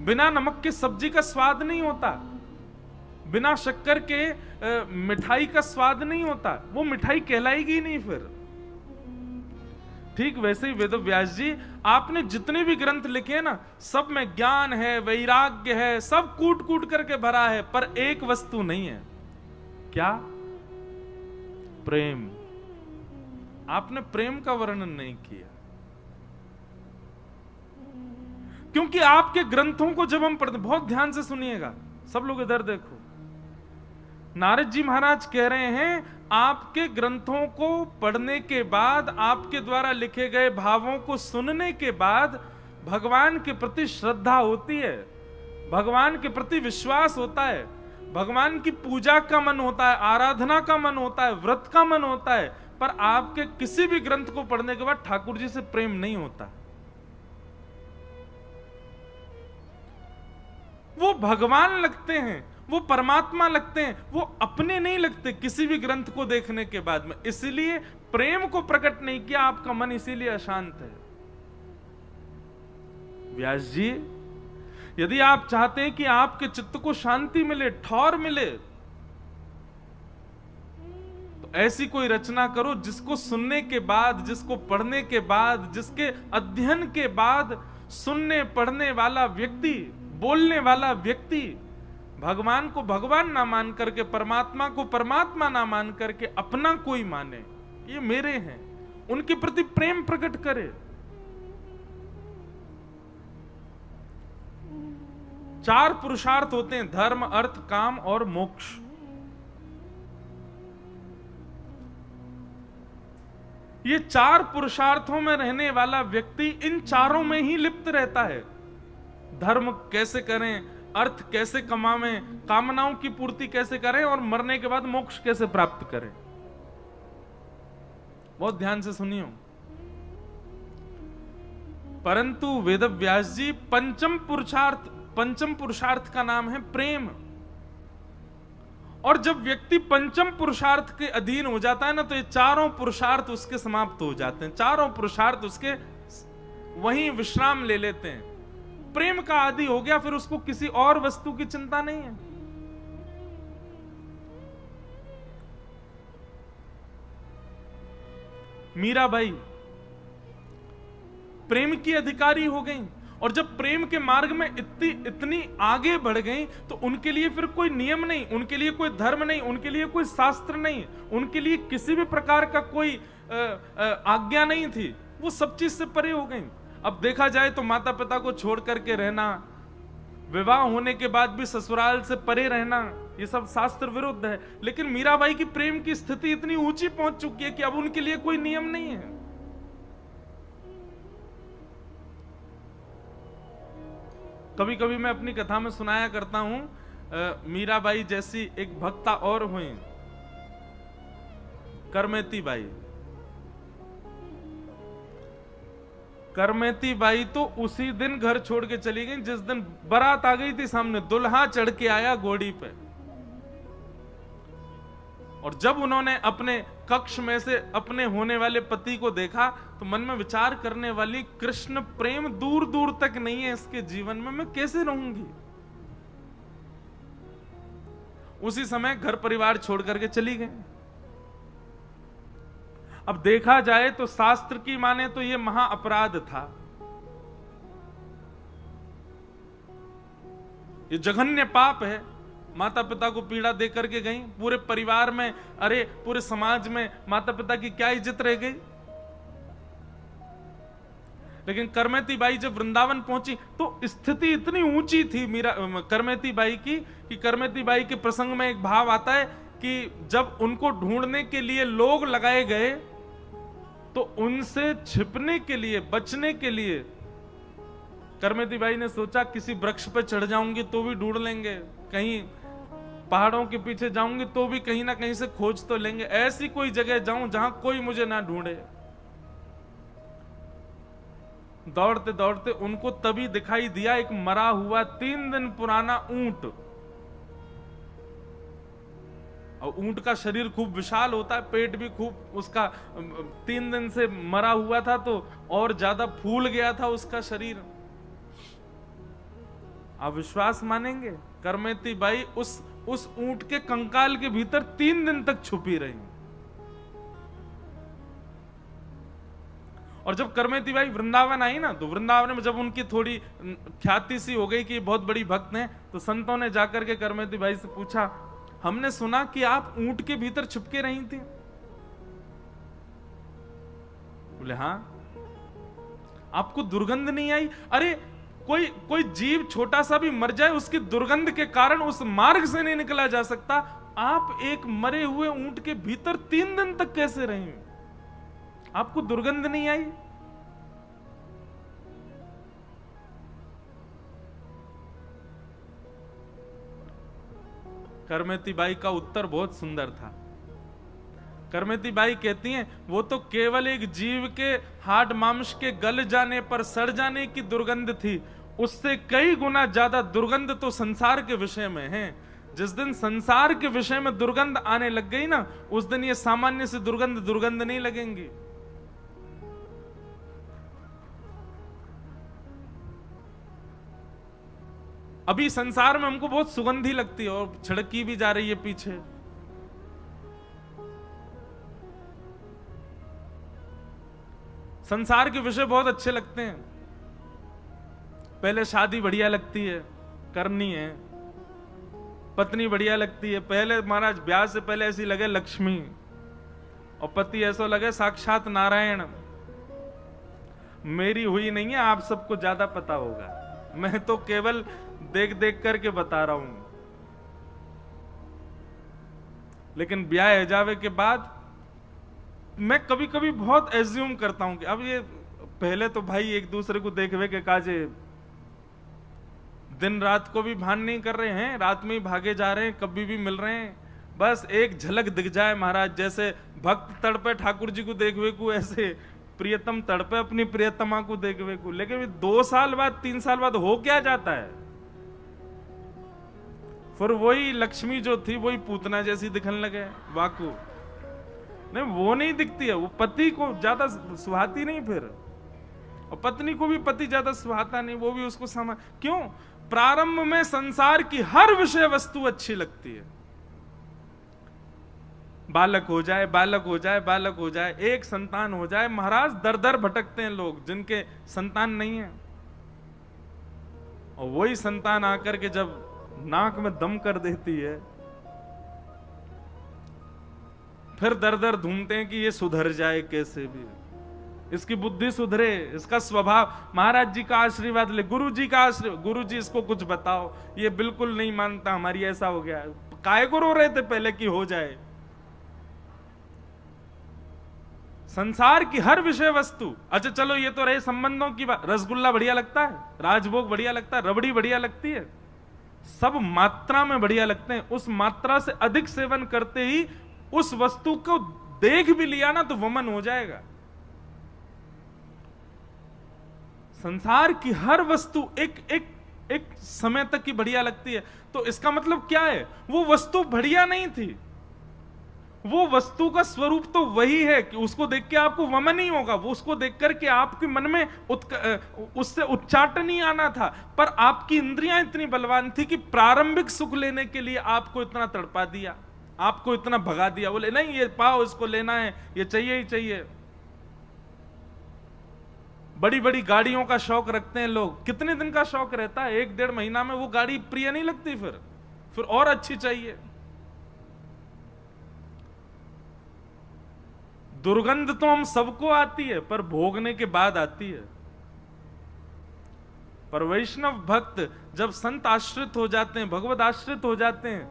बिना नमक के सब्जी का स्वाद नहीं होता, बिना शक्कर के मिठाई का स्वाद नहीं होता, वो मिठाई कहलाएगी नहीं फिर। ठीक वैसे ही वेद व्यास जी, आपने जितने भी ग्रंथ लिखे हैं ना, सब में ज्ञान है, वैराग्य है, सब कूट कूट करके भरा है, पर एक वस्तु नहीं है। क्या? प्रेम। आपने प्रेम का वर्णन नहीं किया, क्योंकि आपके ग्रंथों को जब हम पढ़ते, बहुत ध्यान से सुनिएगा सब लोग, इधर देखो, नारद जी महाराज कह रहे हैं आपके ग्रंथों को पढ़ने के बाद, आपके द्वारा लिखे गए भावों को सुनने के बाद भगवान के प्रति श्रद्धा होती है, भगवान के प्रति विश्वास होता है, भगवान की पूजा का मन होता है, आराधना का मन होता है, व्रत का मन होता है, पर आपके किसी भी ग्रंथ को पढ़ने के बाद ठाकुर जी से प्रेम नहीं होता। वो भगवान लगते हैं, वो परमात्मा लगते हैं, वो अपने नहीं लगते किसी भी ग्रंथ को देखने के बाद में, इसलिए प्रेम को प्रकट नहीं किया, आपका मन इसीलिए अशांत है। व्यास जी, यदि आप चाहते हैं कि आपके चित्त को शांति मिले, ठौर मिले, तो ऐसी कोई रचना करो जिसको सुनने के बाद, जिसको पढ़ने के बाद, जिसके अध्ययन के बाद सुनने पढ़ने वाला व्यक्ति, बोलने वाला व्यक्ति भगवान को भगवान ना मान करके, परमात्मा को परमात्मा ना मान करके अपना कोई माने, ये मेरे हैं, उनके प्रति प्रेम प्रकट करे। चार पुरुषार्थ होते हैं, धर्म, अर्थ, काम और मोक्ष। ये चार पुरुषार्थों में रहने वाला व्यक्ति इन चारों में ही लिप्त रहता है। धर्म कैसे करें, अर्थ कैसे कमावें, कामनाओं की पूर्ति कैसे करें, और मरने के बाद मोक्ष कैसे प्राप्त करें। बहुत ध्यान से सुनियो। परंतु वेद व्यास जी पंचम पुरुषार्थ का नाम है प्रेम। और जब व्यक्ति पंचम पुरुषार्थ के अधीन हो जाता है ना, तो ये चारों पुरुषार्थ उसके समाप्त हो जाते हैं, चारों पुरुषार्थ उसके वहीं विश्राम ले लेते हैं। प्रेम का आदि हो गया, फिर उसको किसी और वस्तु की चिंता नहीं है। मीराबाई प्रेम की अधिकारी हो गई, और जब प्रेम के मार्ग में इतनी आगे बढ़ गई, तो उनके लिए फिर कोई नियम नहीं, उनके लिए कोई धर्म नहीं, उनके लिए कोई शास्त्र नहीं, उनके लिए किसी भी प्रकार का कोई आज्ञा नहीं थी, वो सब चीज से परे हो गई। अब देखा जाए तो माता पिता को छोड़ करके रहना, विवाह होने के बाद भी ससुराल से परे रहना, ये सब शास्त्र विरुद्ध है। लेकिन मीराबाई की प्रेम की स्थिति इतनी ऊंची पहुंच चुकी है कि अब उनके लिए कोई नियम नहीं है। कभी कभी मैं अपनी कथा में सुनाया करता हूं, मीराबाई जैसी एक भक्ता और हुई, करमेती बाई। करमेती बाई तो उसी दिन घर छोड़ के चली गई जिस दिन बारात आ गई थी सामने, दुल्हा चढ़ के आया घोड़ी पे। और जब उन्होंने अपने कक्ष में से अपने होने वाले पति को देखा, तो मन में विचार करने वाली, कृष्ण प्रेम दूर दूर तक नहीं है इसके जीवन में, मैं कैसे रहूंगी। उसी समय घर परिवार छोड़ करके चली गई। अब देखा जाए तो शास्त्र की माने तो यह महा अपराध था, ये जघन्य पाप है। माता पिता को पीड़ा दे करके गई, पूरे परिवार में, अरे पूरे समाज में माता पिता की क्या इज्जत रह गई। लेकिन करमेती बाई जब वृंदावन पहुंची तो स्थिति इतनी ऊंची थी मीरा करमेती बाई की, कि करमेती बाई के प्रसंग में एक भाव आता है कि जब उनको ढूंढने के लिए लोग लगाए गए तो उनसे छिपने के लिए, बचने के लिए करमेती बाई ने सोचा किसी वृक्ष पर चढ़ जाऊंगी तो भी ढूंढ लेंगे, कहीं पहाड़ों के पीछे जाऊंगी तो भी कहीं ना कहीं से खोज तो लेंगे, ऐसी कोई जगह जाऊं जहां कोई मुझे ना ढूंढे। दौड़ते दौड़ते उनको तभी दिखाई दिया एक मरा हुआ 3 दिन पुराना ऊंट। और ऊंट का शरीर खूब विशाल होता है, पेट भी खूब उसका 3 दिन से मरा हुआ था तो और ज्यादा फूल गया था उसका शरीर। आप विश्वास मानेंगे, करमेती बाई उस ऊंट के कंकाल के भीतर 3 दिन तक छुपी रही। और जब करमेती बाई वृंदावन आई ना, तो वृंदावन में जब उनकी थोड़ी ख्याति सी हो गई कि बहुत बड़ी भक्त हैं, तो संतों ने जाकर के करमेती बाई से पूछा, हमने सुना कि आप ऊंट के भीतर छुपके रही थी। बोले हाँ। आपको दुर्गंध नहीं आई? अरे कोई जीव छोटा सा भी मर जाए, उसकी दुर्गंध के कारण उस मार्ग से नहीं निकला जा सकता। आप एक मरे हुए ऊंट के भीतर 3 दिन तक कैसे रही? आपको दुर्गंध नहीं आई? करमेती बाई का उत्तर बहुत सुंदर था। करमेती बाई कहती हैं, वो तो केवल एक जीव के हाड मांस के गल जाने पर सड़ जाने की दुर्गंध थी, उससे कई गुना ज्यादा दुर्गंध तो संसार के विषय में है। जिस दिन संसार के विषय में दुर्गंध आने लग गई ना, उस दिन ये सामान्य से दुर्गंध नहीं लगेंगी। अभी संसार में हमको बहुत सुगंधी लगती है और छिड़की भी जा रही है पीछे। संसार के विषय बहुत अच्छे लगते हैं। पहले शादी बढ़िया लगती है, करनी है। पत्नी बढ़िया लगती है, पहले महाराज ब्याह से पहले ऐसी लगे लक्ष्मी, और पति ऐसा लगे साक्षात नारायण। मेरी हुई नहीं है, आप सबको ज्यादा पता होगा, मैं तो केवल देख देख करके बता रहा हूं। लेकिन ब्याह हो जावे के बाद मैं कभी कभी बहुत एज्यूम करता हूं कि अब ये पहले तो भाई एक दूसरे को देखवे के काजे दिन रात को भी भान नहीं कर रहे हैं, रात में ही भागे जा रहे हैं, कभी भी मिल रहे हैं, बस एक झलक दिख जाए महाराज। जैसे भक्त तड़पे ठाकुर जी को देखवे को, ऐसे प्रियतम तड़पे अपनी प्रियतमा को देखवे को। लेकिन 2 साल बाद 3 साल बाद हो क्या जाता है, फिर वही लक्ष्मी जो थी वही पूतना जैसी दिखने लगे। वाकू नहीं, वो नहीं दिखती है, वो पति को ज्यादा सुहाती नहीं, फिर और पत्नी को भी पति ज्यादा सुहाता नहीं, वो भी उसको समझ। क्यों? प्रारंभ में संसार की हर विषय वस्तु अच्छी लगती है। बालक हो जाए, बालक हो जाए, बालक हो जाए, एक संतान हो जाए, महाराज दर दर भटकते हैं लोग जिनके संतान नहीं है। और वही संतान आकर के जब नाक में दम कर देती है, फिर दर दर ढूंढते हैं कि ये सुधर जाए कैसे भी, इसकी बुद्धि सुधरे, इसका स्वभाव। महाराज जी का आशीर्वाद ले, गुरु जी का आशीर्वाद, गुरु जी इसको कुछ बताओ, ये बिल्कुल नहीं मानता, हमारी ऐसा हो गया। काय को रो रहे थे पहले कि हो जाए। संसार की हर विषय वस्तु, अच्छा चलो ये तो रहे संबंधों की बात। रसगुल्ला बढ़िया लगता है, राजभोग बढ़िया लगता है, रबड़ी बढ़िया लगती है, सब मात्रा में बढ़िया लगते हैं। उस मात्रा से अधिक सेवन करते ही उस वस्तु को देख भी लिया ना तो वमन हो जाएगा। संसार की हर वस्तु एक समय तक की बढ़िया लगती है, तो इसका मतलब क्या है? वो वस्तु बढ़िया नहीं थी। वो वस्तु का स्वरूप तो वही है कि उसको देख के आपको वमन नहीं होगा, वो उसको देख करके आपके मन में उससे उच्चाटन ही आना था। पर आपकी इंद्रियां इतनी बलवान थी कि प्रारंभिक सुख लेने के लिए आपको इतना तड़पा दिया, आपको इतना भगा दिया। बोले नहीं ये पाओ, इसको लेना है, ये चाहिए ही चाहिए। बड़ी बड़ी गाड़ियों का शौक रखते हैं लोग। कितने दिन का शौक रहता है? 1-1.5 महीना में वो गाड़ी प्रिय नहीं लगती, फिर और अच्छी चाहिए। दुर्गंध तो हम सबको आती है, पर भोगने के बाद आती है। पर वैष्णव भक्त जब संत आश्रित हो जाते हैं, भगवत आश्रित हो जाते हैं,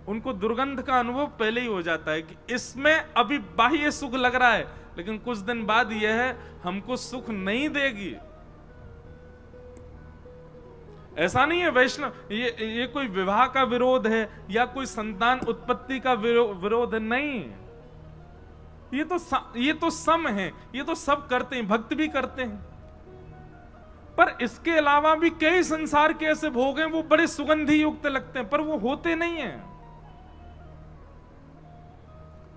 उनको दुर्गंध का अनुभव पहले ही हो जाता है कि इसमें अभी बाह्य सुख लग रहा है, लेकिन कुछ दिन बाद यह हमको सुख नहीं देगी। ऐसा नहीं है वैष्णव ये कोई विवाह का विरोध है या कोई संतान उत्पत्ति का विरोध है, नहीं। ये तो सम है, ये तो सब करते हैं, भक्त भी करते हैं। पर इसके अलावा भी कई संसार के ऐसे भोग हैं, वो बड़े सुगंधी युक्त लगते हैं, पर वो होते नहीं हैं।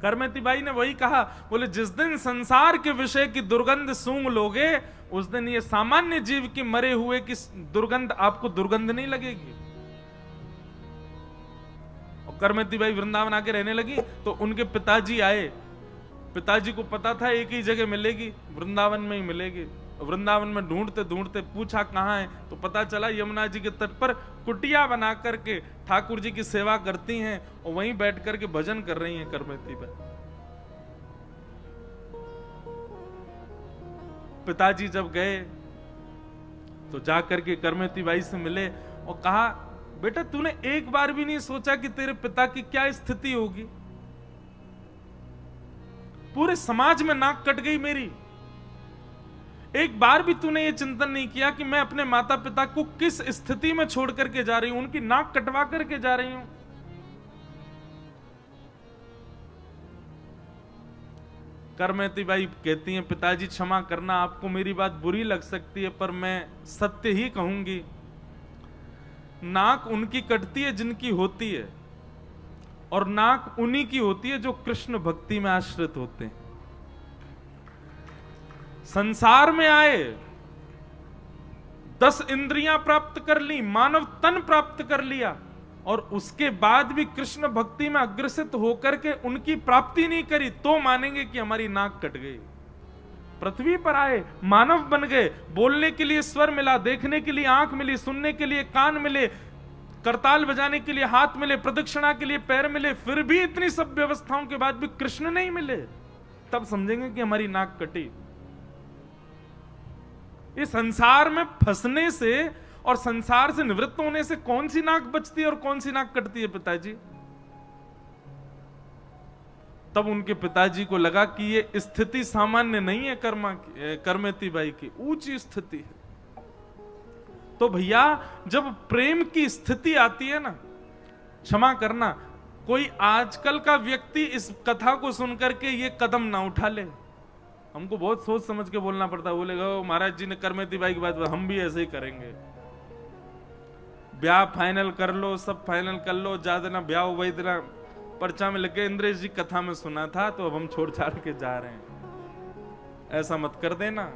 करमेती बाई ने वही कहा, बोले जिस दिन संसार के विषय की दुर्गंध सूंघ लोगे, उस दिन ये सामान्य जीव की मरे हुए की दुर्गंध आपको दुर्गंध नहीं लगेगी। और करमेती बाई वृंदावन आके रहने लगी तो उनके पिताजी आए। पिताजी को पता था एक ही जगह मिलेगी, वृंदावन में ही मिलेगी। वृंदावन में ढूंढते ढूंढते पूछा कहाँ है, तो पता चला यमुना जी के तट पर कुटिया बना करके ठाकुर जी की सेवा करती हैं और वहीं बैठ करके भजन कर रही हैं करमेती बाई। पिताजी जब गए तो जाकर के करमेती बाई से मिले और कहा, बेटा तूने एक बार भी नहीं सोचा कि तेरे पिता की क्या स्थिति होगी? पूरे समाज में नाक कट गई मेरी, एक बार भी तूने ये चिंतन नहीं किया कि मैं अपने माता पिता को किस स्थिति में छोड़ करके जा रही हूं, उनकी नाक कटवा करके जा रही हूं। करमेती बाई कहती हैं, पिताजी क्षमा करना, आपको मेरी बात बुरी लग सकती है, पर मैं सत्य ही कहूंगी। नाक उनकी कटती है जिनकी होती है, और नाक उन्हीं की होती है जो कृष्ण भक्ति में आश्रित होते हैं। संसार में आए, 10 इंद्रियां प्राप्त कर ली, मानव तन प्राप्त कर लिया, और उसके बाद भी कृष्ण भक्ति में अग्रसित होकर के उनकी प्राप्ति नहीं करी, तो मानेंगे कि हमारी नाक कट गई। पृथ्वी पर आए, मानव बन गए, बोलने के लिए स्वर मिला, देखने के लिए आंख मिली, सुनने के लिए कान मिले, करताल बजाने के लिए हाथ मिले, प्रदक्षिणा के लिए पैर मिले, फिर भी इतनी सब व्यवस्थाओं के बाद भी कृष्ण नहीं मिले, तब समझेंगे कि हमारी नाक कटी। इस संसार में फंसने से और संसार से निवृत्त होने से कौन सी नाक बचती है और कौन सी नाक कटती है पिताजी? तब उनके पिताजी को लगा कि ये स्थिति सामान्य नहीं है, करमेती बाई की ऊंची स्थिति है। तो भैया जब प्रेम की स्थिति आती है ना, क्षमा करना, कोई आजकल का व्यक्ति इस कथा को सुनकर के ये कदम ना उठा ले। हमको बहुत सोच समझ के बोलना पड़ता है। बोलेगा महाराज जी ने करमेती बाई की बात, हम भी ऐसे ही करेंगे। ब्याह फाइनल कर लो, सब फाइनल कर लो, ज्यादा ना ब्याह हुआ, इतना पर्चा में लगे इंद्रेश जी कथा में सुना था, तो अब हम छोड़ छाड़ के जा रहे हैं। ऐसा मत कर देना।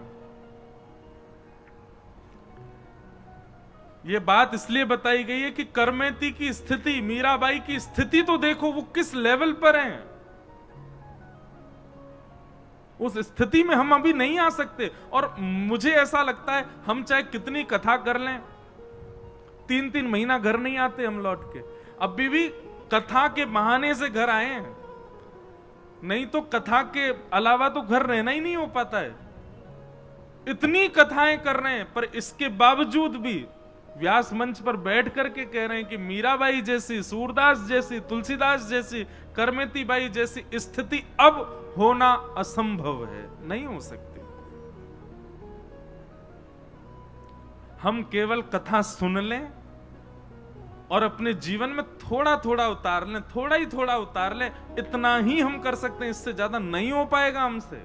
ये बात इसलिए बताई गई है कि करमेती की स्थिति, मीराबाई की स्थिति तो देखो वो किस लेवल पर है। उस स्थिति में हम अभी नहीं आ सकते। और मुझे ऐसा लगता है हम चाहे कितनी कथा कर लें, 3-3 महीना घर नहीं आते हम लौट के। अभी भी कथा के बहाने से घर आए हैं, नहीं तो कथा के अलावा तो घर रहना ही नहीं हो पाता है। इतनी कथाएं कर रहे हैं, पर इसके बावजूद भी व्यास मंच पर बैठ करके कह रहे हैं कि मीराबाई जैसी, सूरदास जैसी, तुलसीदास जैसी, करमेती बाई जैसी स्थिति अब होना असंभव है, नहीं हो सकती। हम केवल कथा सुन लें और अपने जीवन में थोड़ा थोड़ा उतार लें, थोड़ा ही थोड़ा उतार लें, इतना ही हम कर सकते हैं। इससे ज्यादा नहीं हो पाएगा हमसे।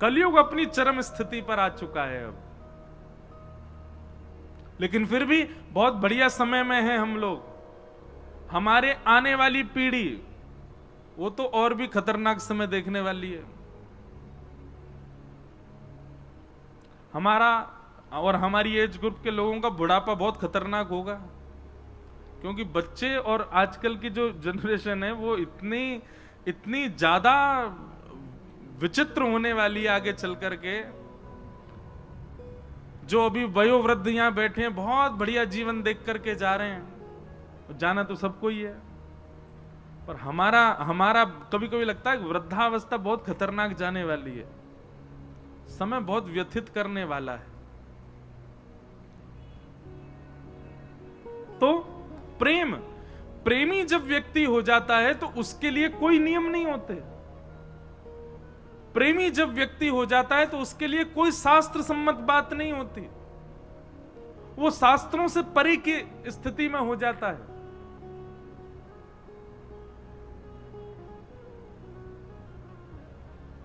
कलयुग अपनी चरम स्थिति पर आ चुका है अब, लेकिन फिर भी बहुत बढ़िया समय में है हम लोग। हमारे आने वाली पीढ़ी वो तो और भी खतरनाक समय देखने वाली है। हमारा और हमारी एज ग्रुप के लोगों का बुढ़ापा बहुत खतरनाक होगा, क्योंकि बच्चे और आजकल की जो जनरेशन है वो इतनी ज्यादा विचित्र होने वाली है आगे चल करके। जो अभी वयोवृद्ध यहां बैठे हैं, बहुत बढ़िया जीवन देख करके जा रहे हैं, जाना तो सबको ही है, पर हमारा कभी कभी लगता है वृद्धावस्था बहुत खतरनाक जाने वाली है। समय बहुत व्यथित करने वाला है। तो प्रेमी जब व्यक्ति हो जाता है तो उसके लिए कोई नियम नहीं होते। प्रेमी जब व्यक्ति हो जाता है तो उसके लिए कोई शास्त्र सम्मत बात नहीं होती, वो शास्त्रों से परे की स्थिति में हो जाता है।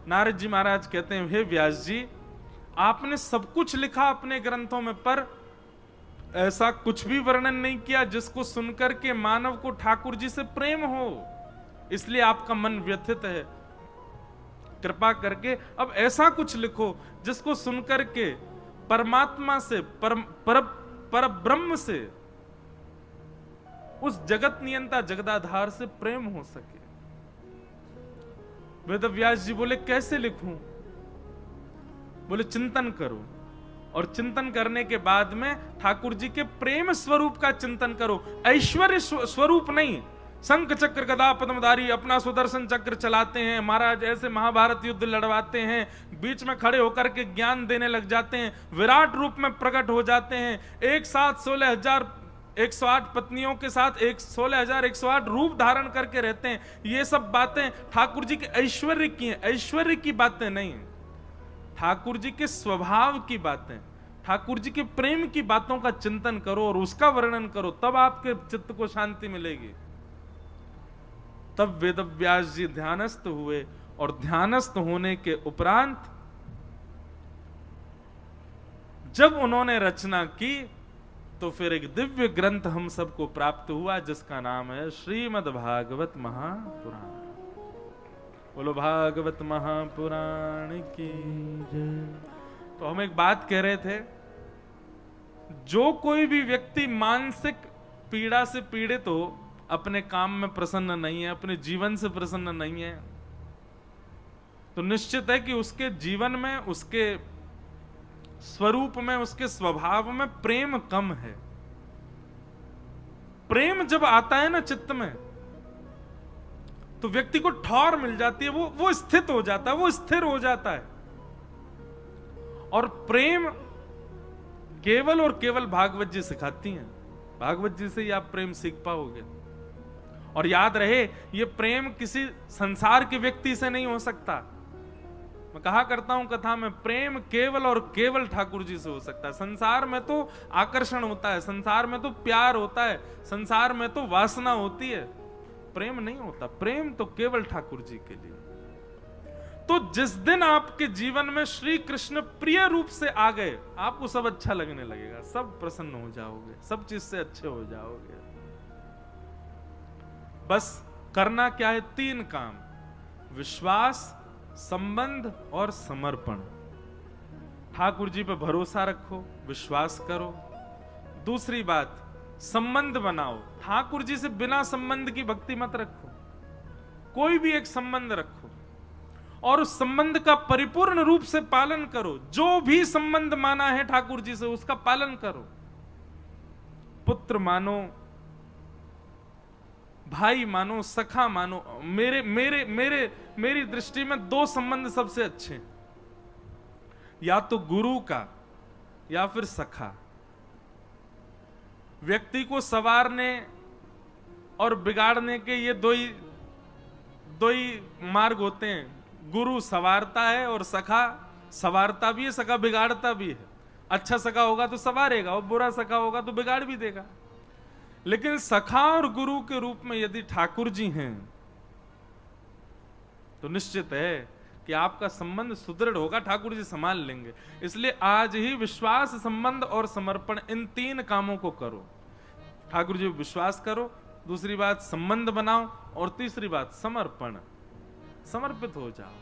नारद जी महाराज कहते हैं, हे व्यास जी, आपने सब कुछ लिखा अपने ग्रंथों में, पर ऐसा कुछ भी वर्णन नहीं किया जिसको सुनकर के मानव को ठाकुर जी से प्रेम हो, इसलिए आपका मन व्यथित है। कृपा करके अब ऐसा कुछ लिखो जिसको सुनकर के परमात्मा से, पर ब्रह्म से, उस जगत नियंता जगदाधार से प्रेम हो सके। वेदव्यास जी बोले, कैसे लिखूं? बोले, चिंतन करो, और चिंतन करने के बाद में ठाकुर जी के प्रेम स्वरूप का चिंतन करो। ऐश्वर्य स्वरूप नहीं। शंख चक्र गदा पद्मधारी अपना सुदर्शन चक्र चलाते हैं महाराज, ऐसे महाभारत युद्ध लड़वाते हैं, बीच में खड़े होकर के ज्ञान देने लग जाते हैं, विराट रूप में प्रकट हो जाते हैं, एक साथ 16,108 पत्नियों के साथ 16,108 रूप धारण करके रहते हैं। ये सब बातें ठाकुर जी के ऐश्वर्य की हैं, ऐश्वर्य की बातें नहीं, ठाकुर जी के स्वभाव की बातें, ठाकुर जी के प्रेम की बातों का चिंतन करो और उसका वर्णन करो, तब आपके चित्त को शांति मिलेगी। तब वेदव्यास जी ध्यानस्थ हुए, और ध्यानस्थ होने के उपरांत जब उन्होंने रचना की तो फिर एक दिव्य ग्रंथ हम सबको प्राप्त हुआ जिसका नाम है श्रीमद् भागवत महापुराण। बोलो भागवत महापुराण की जय। तो हम एक बात कह रहे थे, जो कोई भी व्यक्ति मानसिक पीड़ा से पीड़ित हो, अपने काम में प्रसन्न नहीं है, अपने जीवन से प्रसन्न नहीं है, तो निश्चित है कि उसके जीवन में, उसके स्वरूप में, उसके स्वभाव में प्रेम कम है। प्रेम जब आता है ना चित्त में, तो व्यक्ति को ठौर मिल जाती है, वो स्थित हो जाता है, वो स्थिर हो जाता है। और प्रेम केवल और केवल भागवत जी सिखाती हैं। भागवत जी से ही आप प्रेम सीख पाओगे। और याद रहे, ये प्रेम किसी संसार के व्यक्ति से नहीं हो सकता। मैं कहा करता हूं कथा में, प्रेम केवल और केवल ठाकुर जी से हो सकता है। संसार में तो आकर्षण होता है, संसार में तो प्यार होता है, संसार में तो वासना होती है, प्रेम नहीं होता। प्रेम तो केवल ठाकुर जी के लिए। तो जिस दिन आपके जीवन में श्री कृष्ण प्रिय रूप से आ गए, आपको सब अच्छा लगने लगेगा, सब प्रसन्न हो जाओगे, सब चीज से अच्छे हो जाओगे। बस करना क्या है? 3 काम: विश्वास, संबंध और समर्पण। ठाकुर जी पे भरोसा रखो, विश्वास करो। दूसरी बात, संबंध बनाओ। ठाकुर जी से बिना संबंध की भक्ति मत रखो, कोई भी एक संबंध रखो और उस संबंध का परिपूर्ण रूप से पालन करो। जो भी संबंध माना है ठाकुर जी से, उसका पालन करो। पुत्र मानो, भाई मानो, सखा मानो। मेरी दृष्टि में 2 संबंध सबसे अच्छे हैं, या तो गुरु का या फिर सखा। व्यक्ति को संवारने और बिगाड़ने के ये दो ही मार्ग होते हैं। गुरु संवारता है और सखा संवारता भी है, सखा बिगाड़ता भी है। अच्छा सखा होगा तो संवारेगा, और बुरा सखा होगा तो बिगाड़ भी देगा। लेकिन सखा और गुरु के रूप में यदि ठाकुर जी हैं, तो निश्चित है कि आपका संबंध सुदृढ़ होगा, ठाकुर जी संभाल लेंगे। इसलिए आज ही विश्वास, संबंध और समर्पण, इन 3 कामों को करो। ठाकुर जी विश्वास करो, दूसरी बात संबंध बनाओ, और तीसरी बात समर्पण, समर्पित हो जाओ।